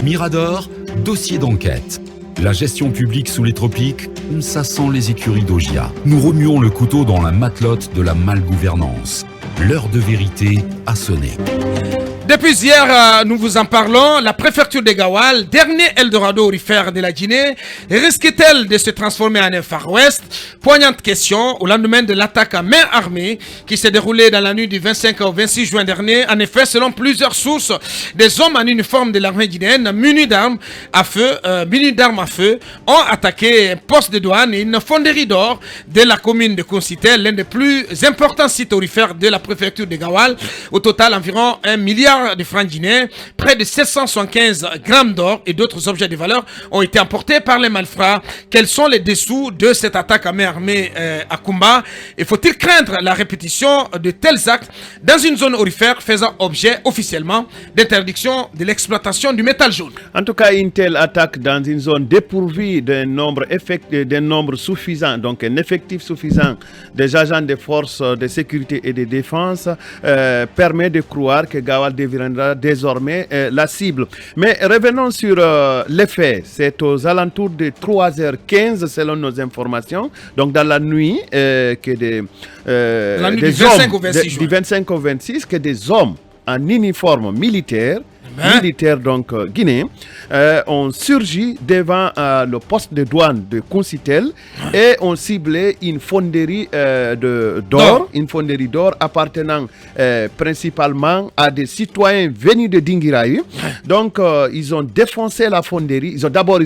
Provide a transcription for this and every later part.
Mirador, dossier d'enquête. La gestion publique sous les tropiques, ça sent les écuries d'Augia. Nous remuons le couteau dans la matelote de la malgouvernance. L'heure de vérité a sonné. Depuis hier, nous vous en parlons. La préfecture de Gawal, dernier Eldorado aurifère de la Guinée, risque-t-elle de se transformer en un Far West? Poignante question au lendemain de l'attaque à main armée qui s'est déroulée dans la nuit du 25 au 26 juin dernier. En effet, selon plusieurs sources, des hommes en uniforme de l'armée guinéenne munis d'armes à feu, ont attaqué un poste de douane et une fonderie d'or de la commune de Koncitel, l'un des plus importants sites aurifères de la préfecture de Gawal. Au total, environ 1 milliard de francs guinéens, près de 775 grammes d'or et d'autres objets de valeur ont été emportés par les malfrats. Quels sont les dessous de cette attaque à main armée à Kumba? Et faut-il craindre la répétition de tels actes dans une zone aurifère faisant objet officiellement d'interdiction de l'exploitation du métal jaune? En tout cas, une telle attaque dans une zone dépourvue d'un nombre suffisant, donc un effectif suffisant des agents des forces de sécurité et de défense permet de croire que Gawal deviendra désormais la cible. Mais revenons sur les faits. C'est aux alentours de 3h15 selon nos informations, donc dans la nuit la nuit du 25 au 26 juin. Du 25 au 26 que des hommes en uniforme militaire donc guinéens, ont surgi devant le poste de douane de Koncitel et ont ciblé une fonderie d'or appartenant principalement à des citoyens venus de Dingiraï. Donc ils ont défoncé la fonderie. Ils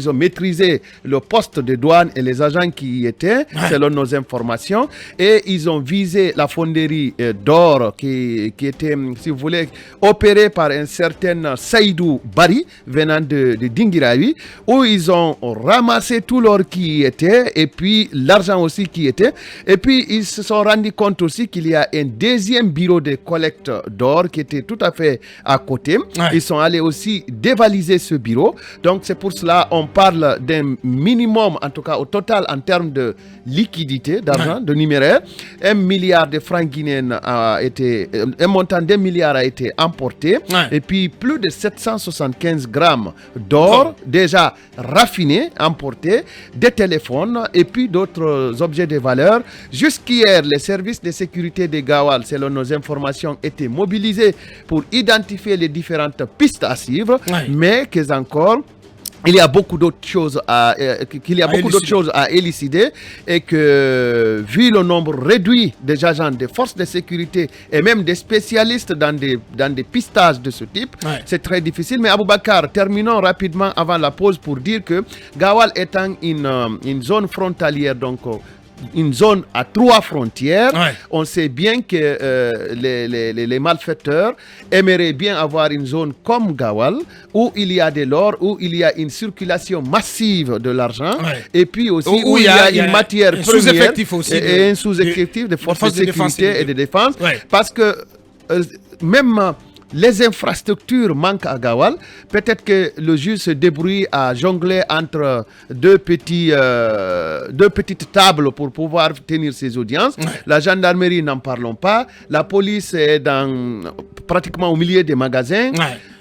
ont maîtrisé le poste de douane et les agents qui y étaient, selon nos informations, et ils ont visé la fonderie d'or qui était, si vous voulez, opérée par un certain Saïdou Bari, venant de Dingiraï, où ils ont ramassé tout l'or qui était, et puis l'argent aussi qui était, et puis ils se sont rendus compte aussi qu'il y a un deuxième bureau de collecte d'or qui était tout à fait à côté. Ils sont allés aussi dévaliser ce bureau, donc c'est pour cela on parle d'un minimum, en tout cas au total en termes de liquidité, d'argent, de numéraire, 1 milliard de francs guinéens un montant d'1 milliard a été emporté, et puis plus de 775 grammes d'or déjà raffiné, emporté, des téléphones et puis d'autres objets de valeur. Jusqu'hier, les services de sécurité de Gawal, selon nos informations, étaient mobilisés pour identifier les différentes pistes à suivre, mais il y a beaucoup d'autres choses à élucider et que, vu le nombre réduit des agents des forces de sécurité et même des spécialistes dans des pistages de ce type, c'est très difficile. Mais Aboubakar, terminons rapidement avant la pause pour dire que Gawal étant une zone frontalière, donc une zone à 3 frontières, on sait bien que les malfaiteurs aimeraient bien avoir une zone comme Gawal où il y a de l'or, où il y a une circulation massive de l'argent, et puis aussi où il y a une matière première et un sous-effectif de forces de sécurité et de défense, parce que même les infrastructures manquent à Gawal. Peut-être que le juge se débrouille à jongler entre deux petites tables pour pouvoir tenir ses audiences. La gendarmerie, n'en parlons pas. La police est pratiquement au milieu des magasins.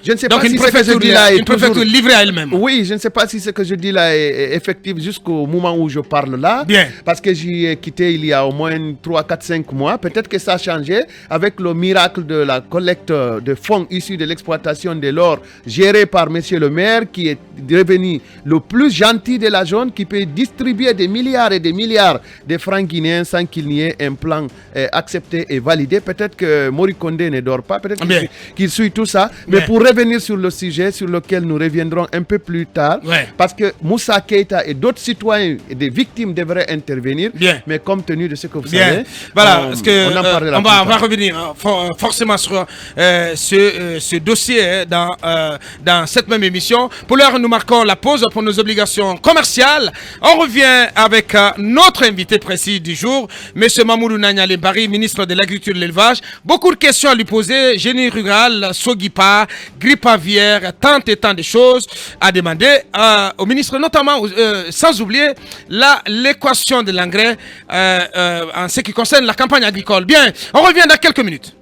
Je ne sais pas si ce que je dis là est préfecture livrée à elle-même. Oui, je ne sais pas si ce que je dis là est effectif jusqu'au moment où je parle là. Parce que j'y ai quitté il y a au moins 3, 4, 5 mois. Peut-être que ça a changé avec le miracle de la collecte de fonds issus de l'exploitation de l'or géré par monsieur le maire, qui est devenu le plus gentil de la zone, qui peut distribuer des milliards et des milliards de francs guinéens sans qu'il n'y ait un plan accepté et validé. Peut-être que Mori Kondé ne dort pas, peut-être qu'il suit tout ça. Mais pour revenir sur le sujet sur lequel nous reviendrons un peu plus tard, parce que Moussa Keïta et d'autres citoyens et des victimes devraient intervenir, mais compte tenu de ce que vous savez, voilà, on va revenir forcément sur ce dossier dans cette même émission. Pour l'heure, nous marquons la pause pour nos obligations commerciales. On revient avec notre invité précis du jour, M. Mamoudou Nanyale Bari, ministre de l'Agriculture et de l'Élevage. Beaucoup de questions à lui poser: génie rural, Sogipa, grippe aviaire, tant et tant de choses à demander au ministre, notamment sans oublier l'équation de l'engrais en ce qui concerne la campagne agricole. Bien, on revient dans quelques minutes.